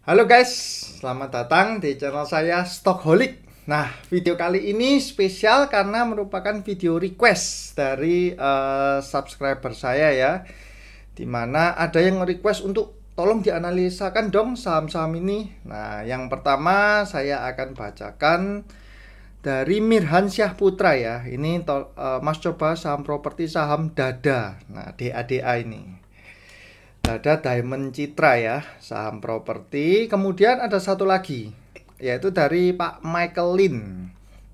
Halo guys, selamat datang di channel saya Stockaholic. Nah, video kali ini spesial karena merupakan video request dari subscriber saya ya. Dimana ada yang request untuk tolong dianalisakan dong saham-saham ini. Nah, yang pertama saya akan bacakan dari Mirhan Syah Putra ya. Ini Mas coba saham properti saham Dada. Nah, DADA ini. Ada Diamond Citra ya, saham properti. Kemudian ada satu lagi, yaitu dari Pak Michael Lin.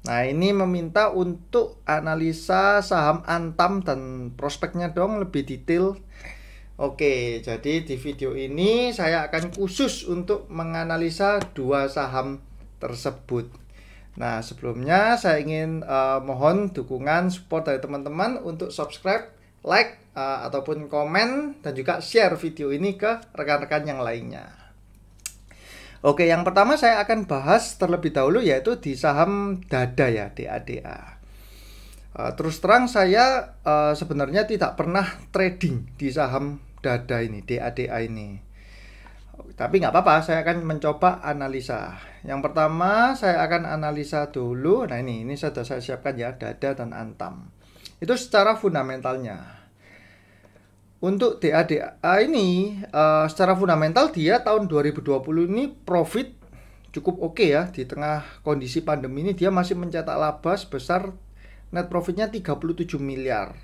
Nah, ini meminta untuk analisa saham Antam dan prospeknya dong lebih detail. Oke, jadi di video ini saya akan khusus untuk menganalisa dua saham tersebut. Nah, sebelumnya saya ingin mohon dukungan support dari teman-teman untuk subscribe, like, ataupun komen dan juga share video ini ke rekan-rekan yang lainnya. Oke, yang pertama saya akan bahas terlebih dahulu yaitu di saham Dada ya, DADA. Terus terang saya sebenarnya tidak pernah trading di saham Dada ini, DADA ini. Tapi nggak apa-apa, saya akan mencoba analisa. Yang pertama saya akan analisa dulu. Nah ini sudah saya siapkan ya, Dada dan Antam. Itu secara fundamentalnya. Untuk DADA ini secara fundamental dia tahun 2020 ini profit cukup oke ya. Di tengah kondisi pandemi ini dia masih mencetak laba sebesar net profitnya 37 miliar.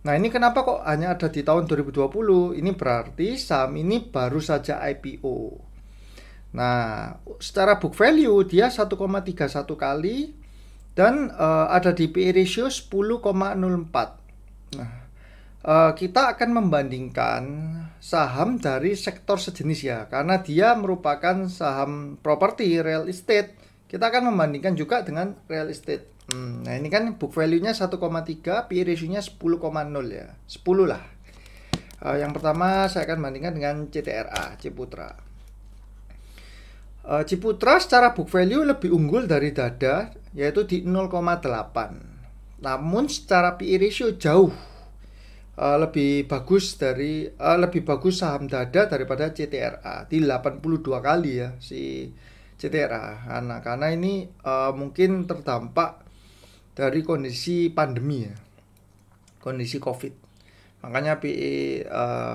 Nah ini kenapa kok hanya ada di tahun 2020? Ini berarti saham ini baru saja IPO. Nah secara book value dia 1,31 kali dan ada di PE ratio 10,04. Nah kita akan membandingkan saham dari sektor sejenis ya, karena dia merupakan saham properti real estate. Kita akan membandingkan juga dengan real estate. Nah ini kan book value-nya 1,3, PE ratio-nya 10,0 ya, 10 lah. Yang pertama saya akan bandingkan dengan CTRA, Ciputra. Ciputra secara book value lebih unggul dari Dada, yaitu di 0,8. Namun secara PE ratio jauh lebih bagus saham Dada daripada CTRA di 82 kali ya si CTRA. Karena ini mungkin terdampak dari kondisi pandemi ya, kondisi COVID. Makanya PE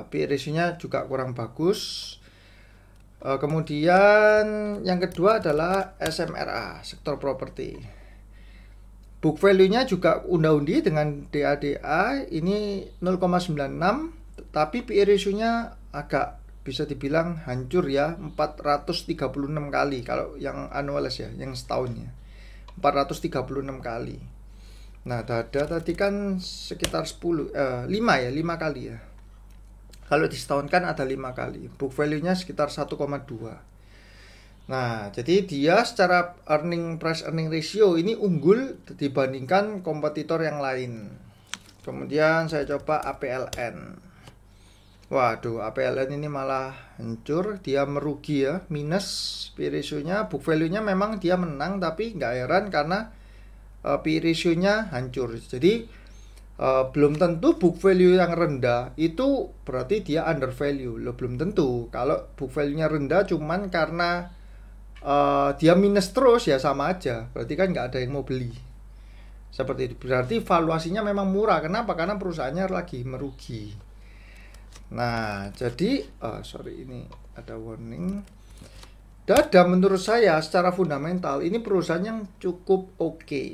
ratio-nya juga kurang bagus. Kemudian yang kedua adalah SMRA, sektor properti. Book value-nya juga unda-undi dengan DADA ini 0,96, tapi PE ratio-nya agak bisa dibilang hancur ya, 436 kali kalau yang annualized ya, yang setahunnya 436 kali. Nah Dada tadi kan sekitar 5 kali ya. Kalau di setahun kan ada 5 kali. Book value-nya sekitar 1,2. Nah, jadi dia secara price earning ratio ini unggul dibandingkan kompetitor yang lain. Kemudian saya coba APLN. Waduh, APLN ini malah hancur, dia merugi ya, minus PE ratio-nya. Book value-nya memang dia menang, tapi nggak heran karena PE ratio-nya hancur. Jadi belum tentu book value yang rendah itu berarti dia under value. Loh, belum tentu. Kalau book value-nya rendah cuman karena dia minus terus ya sama aja, berarti kan nggak ada yang mau beli. Seperti itu, berarti valuasinya memang murah. Kenapa? Karena perusahaannya lagi merugi. Nah jadi ini ada warning. Dada menurut saya secara fundamental ini perusahaan yang cukup oke.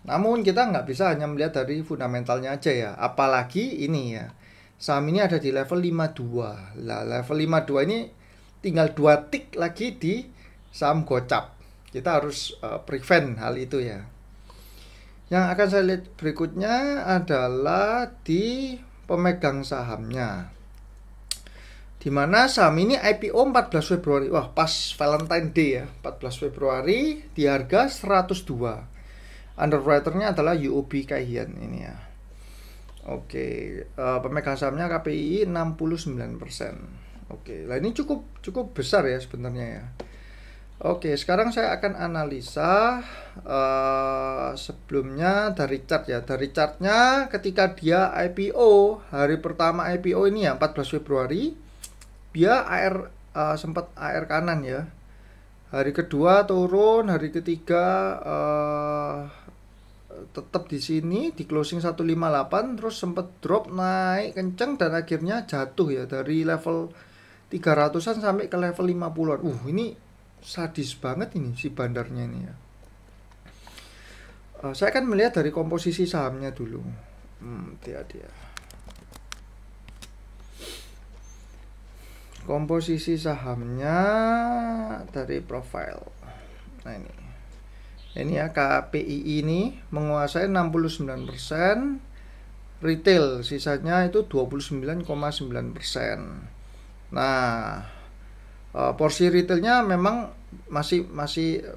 Namun kita nggak bisa hanya melihat dari fundamentalnya aja ya, apalagi ini ya, saham ini ada di level 52. Lah level 52 ini tinggal 2 tick lagi di saham gocap. Kita harus prevent hal itu ya. Yang akan saya lihat berikutnya adalah di pemegang sahamnya, dimana saham ini IPO 14 Februari. Wah pas Valentine Day ya, 14 Februari di harga 102. Underwriter-nya adalah UOB Kay Hian ini ya. Oke, pemegang sahamnya KPI 69%. Oke, lah ini cukup besar ya sebenarnya ya. Oke, sekarang saya akan analisa sebelumnya dari chart ya. Dari chartnya ketika dia IPO, hari pertama IPO ini ya 14 Februari, dia sempat AR kanan ya. Hari kedua turun, hari ketiga tetap di sini di closing 158, terus sempat drop naik kenceng dan akhirnya jatuh ya dari level 300-an sampai ke level 50-an. Ini sadis banget ini si bandarnya ini ya. Saya akan melihat dari komposisi sahamnya dulu. Dia komposisi sahamnya dari profile. Nah ini ya, KPI ini menguasai 69%, retail sisanya itu 29,9%. Nah, porsi retailnya memang masih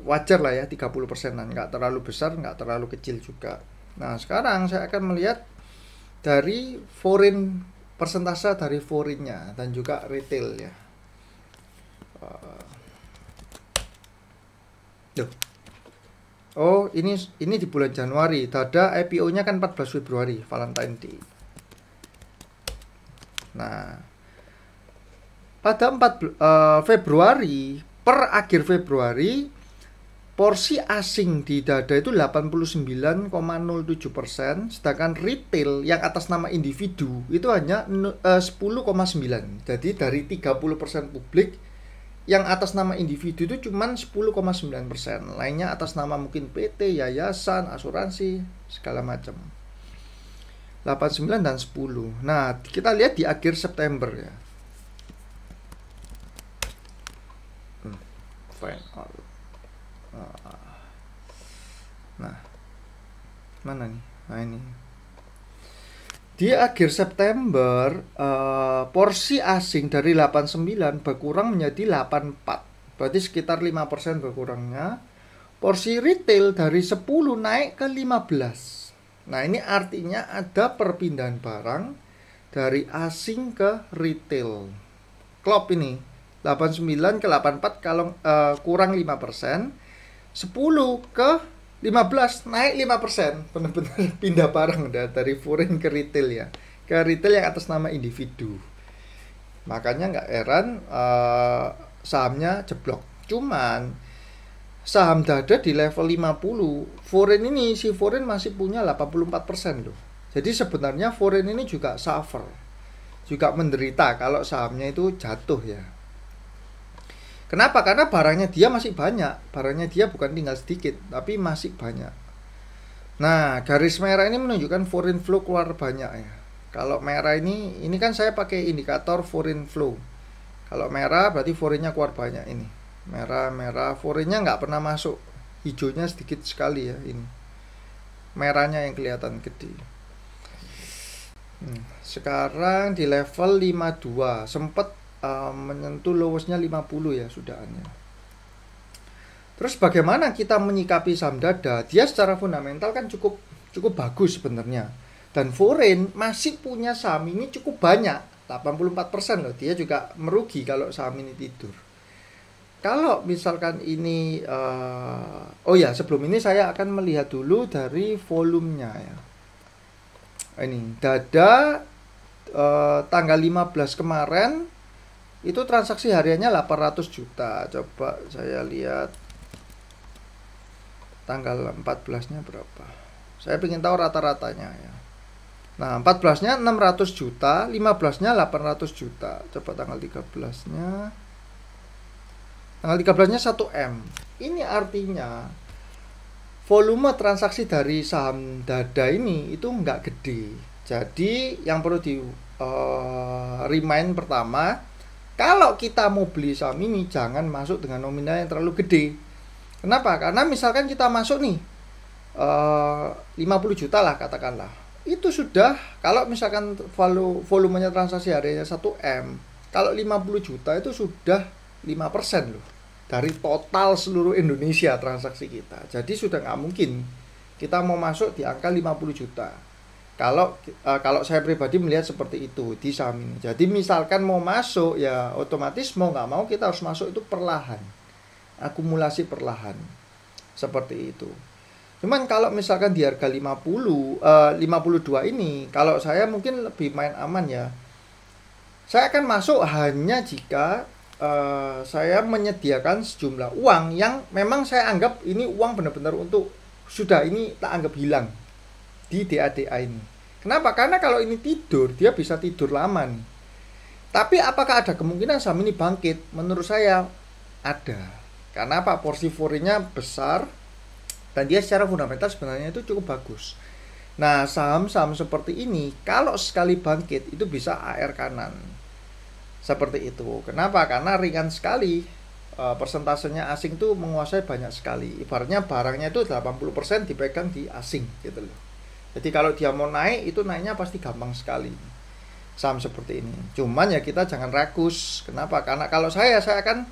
wajar lah ya, 30%-an, nggak terlalu besar, nggak terlalu kecil juga. Nah, sekarang saya akan melihat dari foreign, persentase dari foreignnya dan juga retail ya. Oh, ini di bulan Januari. Dada IPO-nya kan 14 Februari, Valentine Day. Nah, pada 4 Februari, per akhir Februari, porsi asing di Dada itu 89,07%, sedangkan retail yang atas nama individu itu hanya 10,9%. Jadi dari 30% publik, yang atas nama individu itu cuma 10,9%. Lainnya atas nama mungkin PT, yayasan, asuransi, segala macam. 89 dan 10. Nah, kita lihat di akhir September ya. Nah, mana nih? Nah ini. Di akhir September, porsi asing dari 89 berkurang menjadi 84. Berarti sekitar 5% berkurangnya. Porsi retail dari 10 naik ke 15. Nah, ini artinya ada perpindahan barang dari asing ke retail. Klop ini, 89 ke 84 kalau kurang 5%. 10 ke 15 naik 5%, benar-benar pindah barang dari foreign ke retail ya, ke retail yang atas nama individu. Makanya nggak heran sahamnya jeblok. Cuman saham Dada di level 50, foreign ini, si foreign masih punya 84% loh. Jadi sebenarnya foreign ini juga suffer, juga menderita kalau sahamnya itu jatuh ya. Kenapa? Karena barangnya dia masih banyak. Barangnya dia bukan tinggal sedikit, tapi masih banyak. Nah, garis merah ini menunjukkan foreign flow keluar banyak ya. Kalau merah ini kan saya pakai indikator foreign flow. Kalau merah berarti foreignnya keluar banyak ini. Merah, foreignnya nggak pernah masuk. Hijaunya sedikit sekali ya ini. Merahnya yang kelihatan gede. Sekarang di level 52, sempat menyentuh lowesnya 50 ya sudahannya. Terus bagaimana kita menyikapi saham Dada? Dia secara fundamental kan cukup bagus sebenarnya. Dan foreign masih punya saham ini cukup banyak, 84% loh. Dia juga merugi kalau saham ini tidur. Kalau misalkan ini sebelum ini saya akan melihat dulu dari volumenya ya. Ini Dada tanggal 15 kemarin itu transaksi hariannya 800 juta. Coba saya lihat tanggal 14-nya berapa. Saya ingin tahu rata-ratanya ya. Nah, 14-nya 600 juta, 15-nya 800 juta. Coba tanggal 13-nya. Tanggal 13-nya 1M. Ini artinya volume transaksi dari saham Dada ini itu nggak gede. Jadi yang perlu di remind pertama, kalau kita mau beli saham ini jangan masuk dengan nominal yang terlalu gede. Kenapa? Karena misalkan kita masuk nih 50 juta lah katakanlah. Itu sudah, kalau misalkan volumenya transaksi hariannya 1M, kalau 50 juta itu sudah 5% loh dari total seluruh Indonesia transaksi kita. Jadi sudah nggak mungkin kita mau masuk di angka 50 juta. Kalau saya pribadi melihat seperti itu di saham ini. Jadi misalkan mau masuk ya otomatis mau nggak mau kita harus masuk itu perlahan, akumulasi perlahan seperti itu. Cuman kalau misalkan di harga 52 ini, kalau saya mungkin lebih main aman ya. Saya akan masuk hanya jika saya menyediakan sejumlah uang yang memang saya anggap ini uang benar-benar untuk sudah ini tak anggap hilang di DADA ini. Kenapa? Karena kalau ini tidur, dia bisa tidur lama nih. Tapi apakah ada kemungkinan saham ini bangkit? Menurut saya ada. Karena apa? Porsi forinya besar dan dia secara fundamental sebenarnya itu cukup bagus. Nah, saham-saham seperti ini kalau sekali bangkit itu bisa AR kanan. Seperti itu. Kenapa? Karena ringan sekali. Persentasenya asing tuh menguasai banyak sekali. Ibaratnya barangnya itu 80% dipegang di asing gitu loh. Jadi kalau dia mau naik itu naiknya pasti gampang sekali. Saham seperti ini. Cuman ya kita jangan rakus. Kenapa? Karena kalau saya akan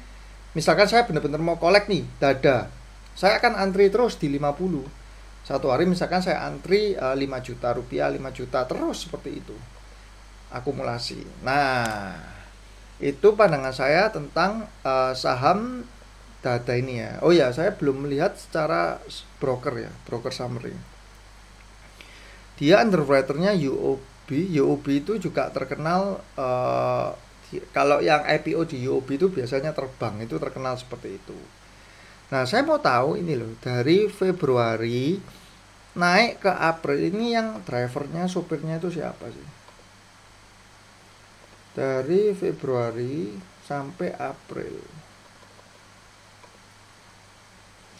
misalkan saya benar-benar mau kolek nih dada. Saya akan antri terus di 50. Satu hari misalkan saya antri 5 juta rupiah, 5 juta terus seperti itu. Akumulasi. Nah, itu pandangan saya tentang saham dada ini ya. Oh ya, saya belum melihat secara broker ya, broker summary. Dia underwriternya UOB. UOB itu juga terkenal kalau yang IPO di UOB itu biasanya terbang, itu terkenal seperti itu. Nah, saya mau tahu ini loh, dari Februari naik ke April ini yang drivernya, sopirnya itu siapa sih? Dari Februari sampai April,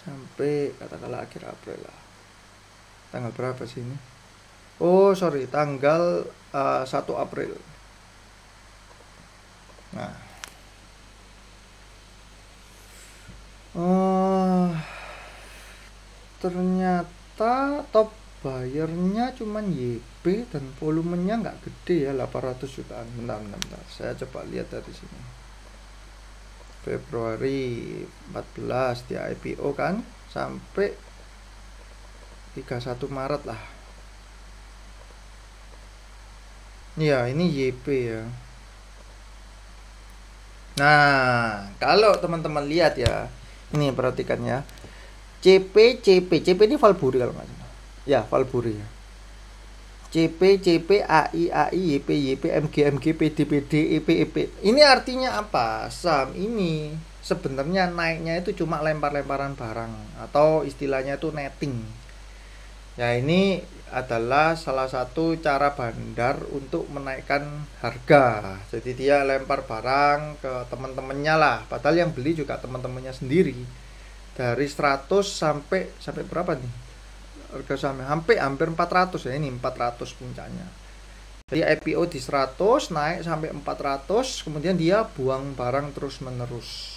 sampai katakanlah akhir April lah. Tanggal berapa sih ini? Oh sorry, tanggal 1 April. Nah, ternyata top bayarnya cuman YP dan volumenya nggak gede ya, 800 jutaan. Bentar. Saya coba lihat dari sini. Februari 14 di IPO kan, sampai 31 Maret lah. Ya, ini YP ya. Nah, kalau teman-teman lihat ya, ini perhatikan ya. CP ini Valburi kalau nggak salah. Ya, Valburi ya. CP, AI, YP, MG, PD, EP. Ini artinya apa? Saham ini sebenarnya naiknya itu cuma lempar-lemparan barang atau istilahnya itu netting. Ya, ini adalah salah satu cara bandar untuk menaikkan harga. Jadi dia lempar barang ke teman-temannya lah. Padahal yang beli juga teman-temannya sendiri. Dari 100 sampai berapa nih? Harga sahamnya hampir 400 ya, ini 400 puncaknya. Jadi IPO di 100 naik sampai 400, kemudian dia buang barang terus-menerus.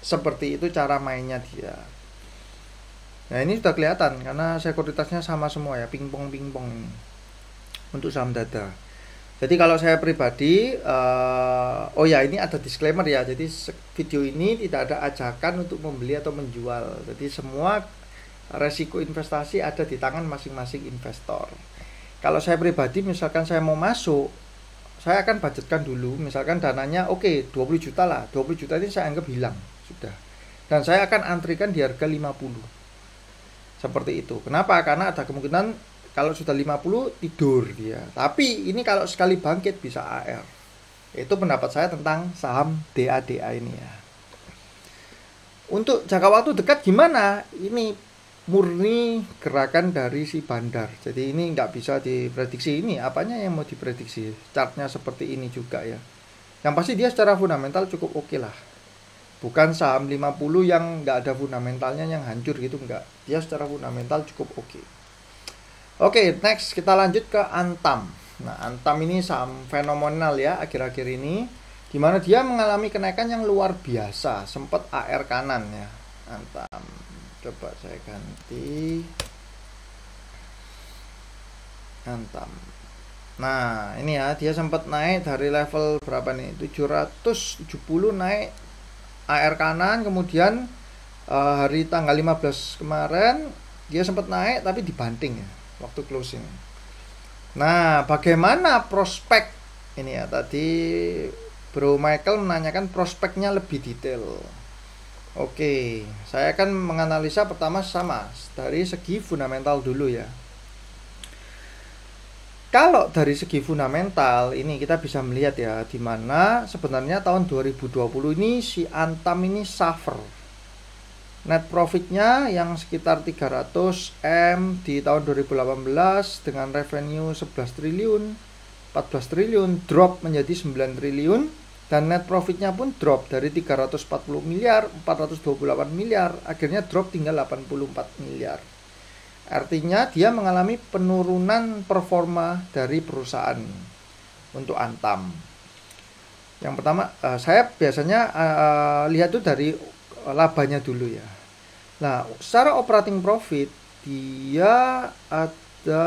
Seperti itu cara mainnya dia. Nah, ini sudah kelihatan karena sekuritasnya sama semua ya, pingpong ini untuk saham dada. Jadi kalau saya pribadi, oh ya ini ada disclaimer ya. Jadi video ini tidak ada ajakan untuk membeli atau menjual. Jadi semua resiko investasi ada di tangan masing-masing investor. Kalau saya pribadi, misalkan saya mau masuk, saya akan budgetkan dulu. Misalkan dananya oke, 20 juta lah. 20 juta ini saya anggap hilang sudah. Dan saya akan antrikan di harga 50. Seperti itu. Kenapa? Karena ada kemungkinan kalau sudah 50 tidur dia. Tapi ini kalau sekali bangkit bisa AR. Itu pendapat saya tentang saham DADA ini ya. Untuk jangka waktu dekat gimana? Ini murni gerakan dari si bandar. Jadi ini nggak bisa diprediksi. Ini apanya yang mau diprediksi? Chartnya seperti ini juga ya. Yang pasti dia secara fundamental cukup oke lah. Bukan saham 50 yang nggak ada fundamentalnya yang hancur gitu, nggak. Dia secara fundamental cukup oke. Oke, next kita lanjut ke Antam. Nah, Antam ini saham fenomenal ya akhir-akhir ini, dimana dia mengalami kenaikan yang luar biasa, sempat AR kanan ya. Antam, coba saya ganti Antam. Nah, ini ya, dia sempat naik dari level berapa nih? 770 naik AR kanan, kemudian hari tanggal 15 kemarin dia sempat naik tapi dibanting ya waktu closing. Nah, bagaimana prospek ini ya, tadi Bro Michael menanyakan prospeknya lebih detail. Oke, saya akan menganalisa pertama sama dari segi fundamental dulu ya. kalau dari segi fundamental ini kita bisa melihat ya, di mana sebenarnya tahun 2020 ini si Antam ini suffer. Net profitnya yang sekitar 300 M di tahun 2018 dengan revenue 11 triliun, 14 triliun drop menjadi 9 triliun, dan net profitnya pun drop dari 340 miliar, 428 miliar, akhirnya drop tinggal 84 miliar. Artinya dia mengalami penurunan performa dari perusahaan untuk Antam. Yang pertama, saya biasanya lihat tuh dari labanya dulu ya. Nah, secara operating profit dia ada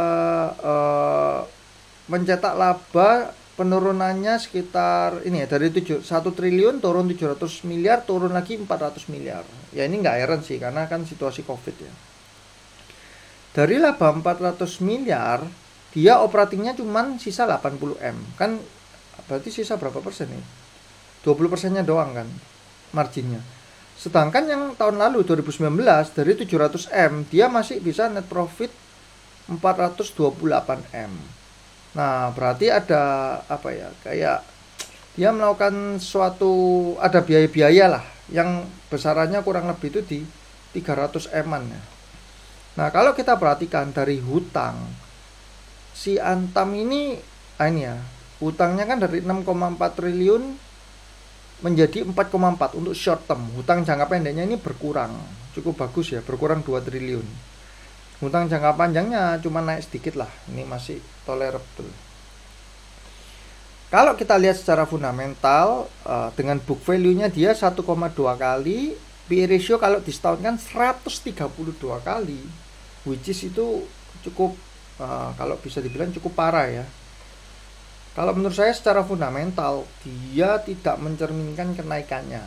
mencetak laba penurunannya sekitar ini ya, dari 1 triliun turun 700 miliar, turun lagi 400 miliar. Ya ini nggak heran sih karena kan situasi Covid ya. Dari laba 400 miliar, dia operatingnya cuman sisa 80 M. Kan berarti sisa berapa persen nih? 20%-nya doang kan marginnya. Sedangkan yang tahun lalu 2019 dari 700 M, dia masih bisa net profit 428 M. Nah, berarti ada apa ya? Kayak dia melakukan suatu, ada biaya-biaya lah yang besarannya kurang lebih itu di 300 M-an ya. Nah, kalau kita perhatikan dari hutang, si Antam ini ya, hutangnya kan dari 6,4 triliun menjadi 4,4 untuk short term. Hutang jangka pendeknya ini berkurang, cukup bagus ya, berkurang 2 triliun. Hutang jangka panjangnya cuma naik sedikit lah, ini masih tolerable. Kalau kita lihat secara fundamental, dengan book value-nya dia 1,2 kali, PE ratio kalau disetahunkan 132 kali, which is itu cukup, kalau bisa dibilang cukup parah ya. Kalau menurut saya secara fundamental dia tidak mencerminkan kenaikannya.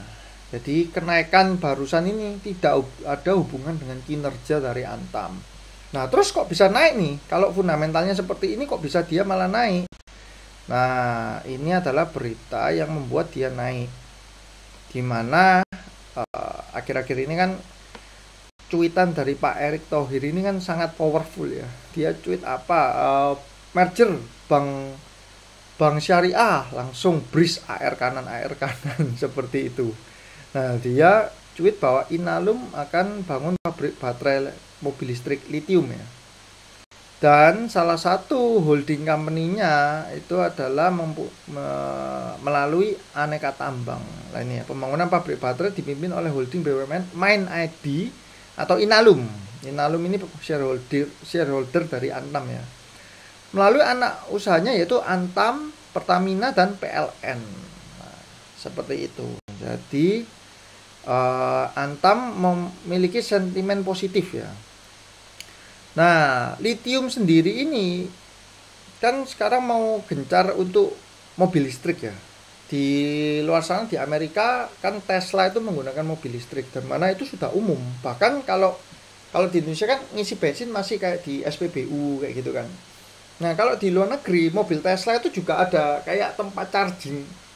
Jadi kenaikan barusan ini tidak ada hubungan dengan kinerja dari Antam. Nah, terus kok bisa naik nih? Kalau fundamentalnya seperti ini kok bisa dia malah naik? Nah, ini adalah berita yang membuat dia naik. Dimana akhir-akhir ini kan cuitan dari Pak Erick Thohir ini kan sangat powerful ya. Dia tweet apa? Merger Bank Syariah, langsung bris AR kanan seperti itu. Nah, dia tweet bahwa Inalum akan bangun pabrik baterai mobil listrik litium ya. Dan salah satu holding company-nya itu adalah melalui Aneka Tambang. Nah, ini ya, pembangunan pabrik baterai dipimpin oleh holding BUMN Main ID atau Inalum. Inalum ini shareholder dari Antam ya. Melalui anak usahanya yaitu Antam, Pertamina, dan PLN. Nah, seperti itu. Jadi Antam memiliki sentimen positif ya. Nah, litium sendiri ini kan sekarang mau gencar untuk mobil listrik ya. Di luar sana di Amerika kan Tesla itu menggunakan mobil listrik, dan mana itu sudah umum. Bahkan kalau di Indonesia kan ngisi bensin masih kayak di SPBU kayak gitu kan. Nah, kalau di luar negeri, mobil Tesla itu juga ada kayak tempat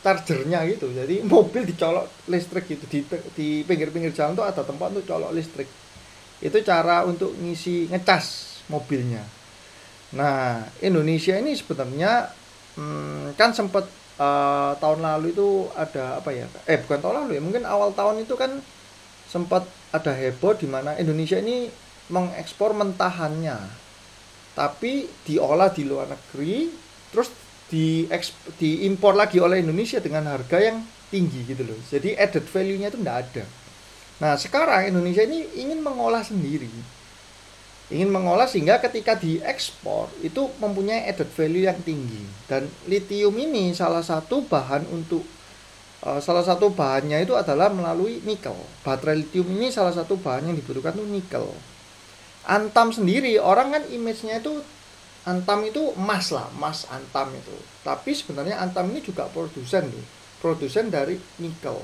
chargernya gitu. Jadi mobil dicolok listrik gitu. Di pinggir-pinggir jalan tuh ada tempat untuk colok listrik. Itu cara untuk ngecas mobilnya. Nah, Indonesia ini sebenarnya kan sempat tahun lalu itu ada apa ya? Bukan tahun lalu ya, mungkin awal tahun itu kan sempat ada heboh di mana Indonesia ini mengekspor mentahannya. Tapi diolah di luar negeri, terus diimpor lagi oleh Indonesia dengan harga yang tinggi gitu loh. Jadi added value-nya itu enggak ada. Nah, sekarang Indonesia ini ingin mengolah sendiri. Ingin mengolah sehingga ketika diekspor itu mempunyai added value yang tinggi. Dan litium ini salah satu bahannya itu adalah melalui nikel. Baterai litium ini salah satu bahan yang dibutuhkan itu nikel. Antam sendiri, orang kan image-nya itu Antam itu emas lah, emas Antam itu. Tapi sebenarnya Antam ini juga produsen dari nikel.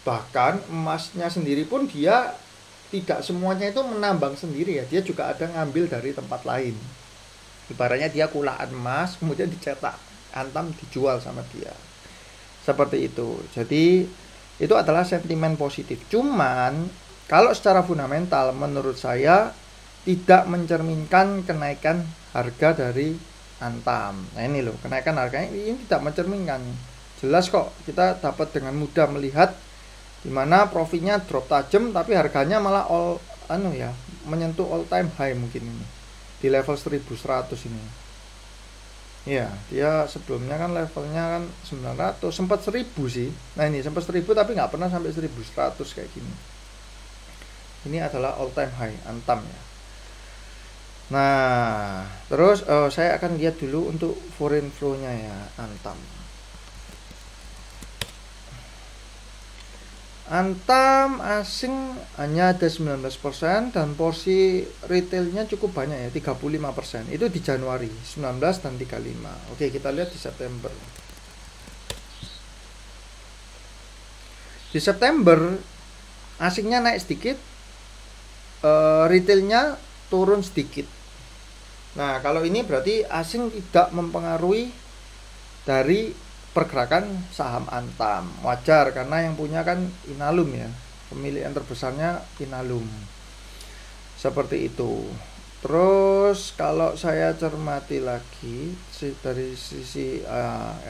Bahkan emasnya sendiri pun dia tidak semuanya itu menambang sendiri ya, dia juga ada ngambil dari tempat lain. Ibaratnya dia kulaan emas, kemudian dicetak, Antam dijual sama dia. Seperti itu. Jadi itu adalah sentimen positif. Cuman kalau secara fundamental menurut saya tidak mencerminkan kenaikan harga dari Antam. Nah ini loh, kenaikan harganya ini tidak mencerminkan. Jelas kok kita dapat dengan mudah melihat dimana profitnya drop tajam tapi harganya malah menyentuh all time high mungkin ini di level 1100 ini. Ya, dia sebelumnya kan levelnya kan 900, sempat 1000 sih. Nah ini sempat 1000 tapi nggak pernah sampai 1100 kayak gini. Ini adalah all time high Antam ya. Nah, terus saya akan lihat dulu untuk foreign flow-nya ya, Antam. Antam asing hanya ada 19% dan porsi retailnya cukup banyak ya, 35%. Itu di Januari, 19 dan 35. Oke, kita lihat di September. Di September asingnya naik sedikit, retailnya turun sedikit. Nah, kalau ini berarti asing tidak mempengaruhi dari pergerakan saham Antam. Wajar karena yang punya kan Inalum ya. Pemilik yang terbesarnya Inalum. Seperti itu. Terus kalau saya cermati lagi dari sisi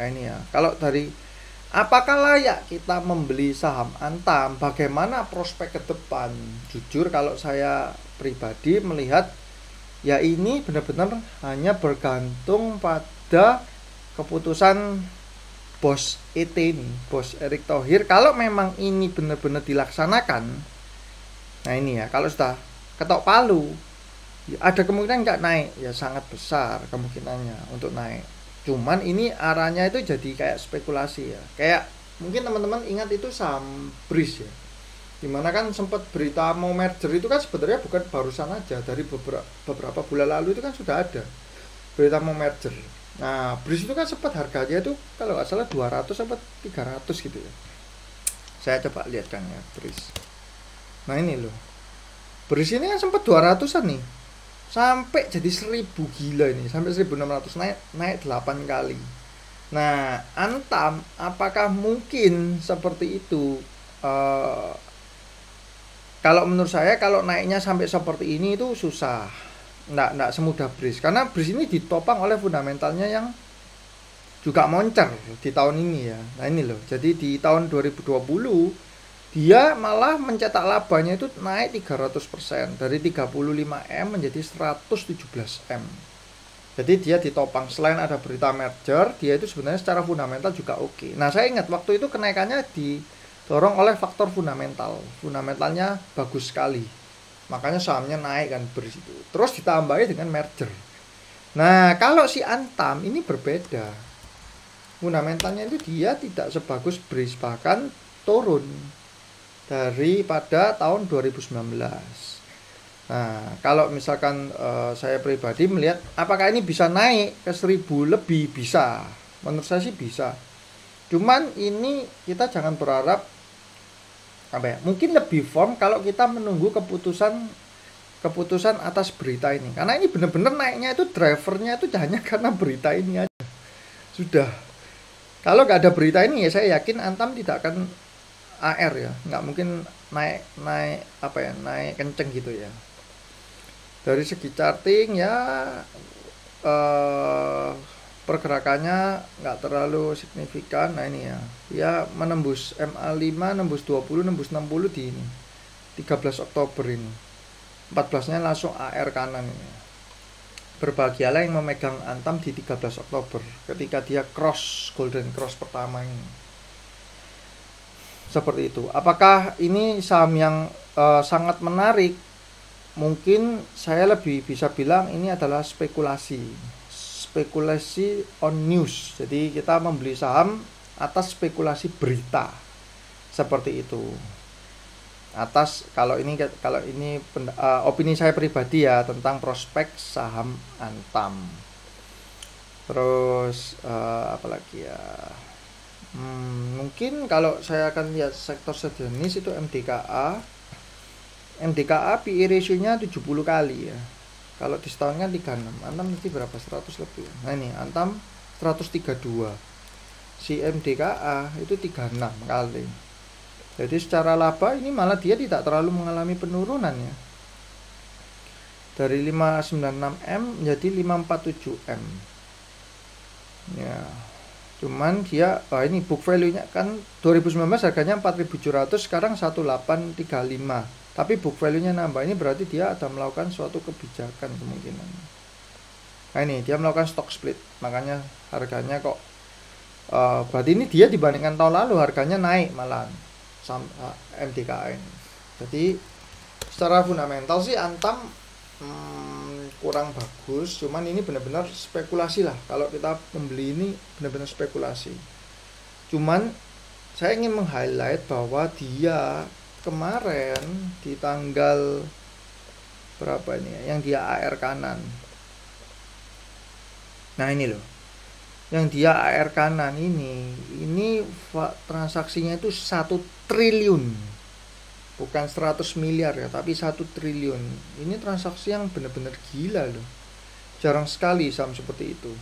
ini ya. Kalau dari apakah layak kita membeli saham Antam? Bagaimana prospek ke depan? Jujur kalau saya pribadi melihat ya ini benar-benar hanya bergantung pada keputusan bos ET ini, bos Erick Thohir. Kalau memang ini benar-benar dilaksanakan, nah ini ya, kalau sudah ketok palu, ya ada kemungkinan nggak naik, ya sangat besar kemungkinannya untuk naik. Cuman ini arahnya itu jadi kayak spekulasi ya, kayak mungkin teman-teman ingat itu saham BRIS ya. Dimana kan sempat berita mau merger itu kan sebenarnya bukan barusan aja, dari beberapa bulan lalu itu kan sudah ada berita mau merger. Nah, BRIS itu kan sempat harganya itu kalau nggak salah 200 sampai 300 gitu ya. Saya coba lihat kan ya BRIS. Nah ini loh, BRIS ini kan sempat 200-an nih, sampai jadi 1000, gila ini, sampai 1600, naik 8 kali. Nah, Antam apakah mungkin seperti itu? Kalau menurut saya kalau naiknya sampai seperti ini itu susah, nggak semudah BRIS, karena BRIS ini ditopang oleh fundamentalnya yang juga moncer di tahun ini ya. Nah ini loh, jadi di tahun 2020 dia malah mencetak labanya itu naik 300%, dari 35M menjadi 117M. Jadi dia ditopang, selain ada berita merger, dia itu sebenarnya secara fundamental juga oke. Nah saya ingat waktu itu kenaikannya dorong oleh faktor fundamentalnya bagus sekali, makanya sahamnya naik kan BRIS itu. Terus ditambahi dengan merger. Nah kalau si Antam ini berbeda, fundamentalnya itu dia tidak sebagus BRIS, bahkan turun daripada tahun 2019. Nah kalau misalkan saya pribadi melihat apakah ini bisa naik ke 1000 lebih, bisa, menurut saya sih bisa. Cuman ini kita jangan berharap mungkin lebih firm kalau kita menunggu keputusan atas berita ini, karena ini benar-benar naiknya itu drivernya itu hanya karena berita ini aja sudah. Kalau nggak ada berita ini ya saya yakin Antam tidak akan AR ya, nggak mungkin naik kenceng gitu ya. Dari segi charting ya pergerakannya nggak terlalu signifikan. Nah ini ya, dia menembus MA5, nembus 20, nembus 60 di ini 13 Oktober ini, 14 nya langsung AR kanan ini. Berbahagialah yang memegang Antam di 13 Oktober ketika dia cross golden cross pertama ini. Seperti itu. Apakah ini saham yang sangat menarik? Mungkin saya lebih bisa bilang ini adalah spekulasi on news. Jadi kita membeli saham atas spekulasi berita seperti itu. Kalau ini opini saya pribadi ya tentang prospek saham Antam. Terus apalagi ya? Mungkin kalau saya akan lihat sektor sejenis itu MDKA PE ratio-nya 70 kali ya. Kalau di setahun kan 36, Antam nanti berapa? 100 lebih. Nah ini Antam 132, si MDKA itu 36 kali. Jadi secara laba ini malah dia tidak terlalu mengalami penurunan ya, dari 596M menjadi 547M. Ya. Cuman dia ini book value-nya kan 2019 harganya 4.700, sekarang 1835. Tapi book value-nya nambah, ini berarti dia ada melakukan suatu kebijakan kemungkinan. Nah ini dia melakukan stock split, makanya harganya kok berarti ini dia dibandingkan tahun lalu harganya naik malah MDKN. Jadi secara fundamental sih Antam kurang bagus, cuman ini benar-benar spekulasi lah. Kalau kita membeli ini benar-benar spekulasi. Cuman saya ingin meng-highlight bahwa dia kemarin di tanggal berapa ini ya, yang dia AR kanan. Nah ini loh, yang dia AR kanan ini transaksinya itu 1 triliun, bukan 100 miliar ya, tapi 1 triliun. Ini transaksi yang benar-benar gila loh, jarang sekali saham seperti itu.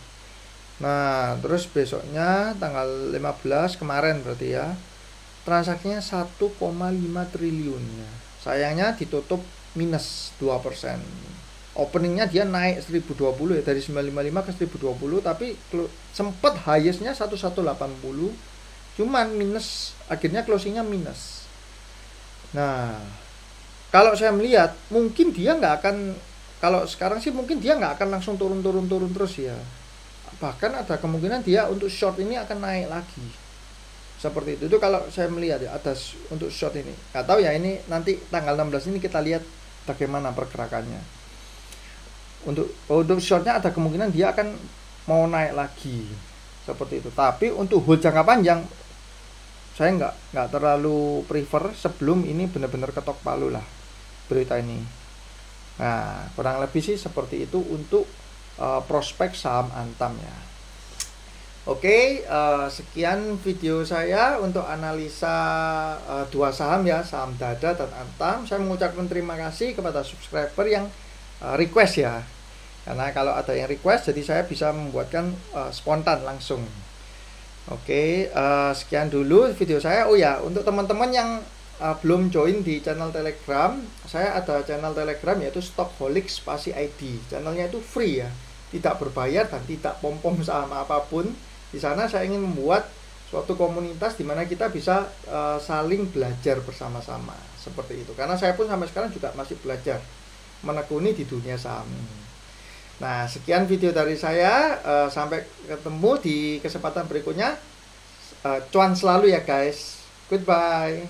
Nah terus besoknya tanggal 15 kemarin berarti ya, transaksinya 1,5 triliun ya. Sayangnya ditutup minus 2%. Openingnya dia naik 1020 ya, dari 955 ke 1020, tapi sempat highestnya 1180, cuman minus, akhirnya closingnya minus. Nah kalau saya melihat mungkin dia nggak akan, kalau sekarang sih mungkin dia nggak akan langsung turun terus ya, bahkan ada kemungkinan dia untuk short ini akan naik lagi seperti itu kalau saya melihat ya, ada untuk short ini. Nggak tahu ya, ini nanti tanggal 16 ini kita lihat bagaimana pergerakannya. Untuk shortnya ada kemungkinan dia akan mau naik lagi seperti itu. Tapi untuk hold jangka panjang saya nggak terlalu prefer sebelum ini benar-benar ketok palu lah berita ini. Nah kurang lebih sih seperti itu untuk prospek saham Antam ya. Oke, sekian video saya untuk analisa dua saham ya, saham Dada dan Antam. Saya mengucapkan terima kasih kepada subscriber yang request ya, karena kalau ada yang request jadi saya bisa membuatkan spontan langsung. Oke, sekian dulu video saya. Oh ya, untuk teman-teman yang belum join di channel Telegram, saya ada channel Telegram yaitu Stockholic Spasi ID. Channelnya itu free ya, tidak berbayar dan tidak pom-pom saham apapun. Di sana saya ingin membuat suatu komunitas di mana kita bisa saling belajar bersama-sama seperti itu. Karena saya pun sampai sekarang juga masih belajar menekuni di dunia saham. Nah sekian video dari saya, sampai ketemu di kesempatan berikutnya. Cuan selalu ya guys, goodbye.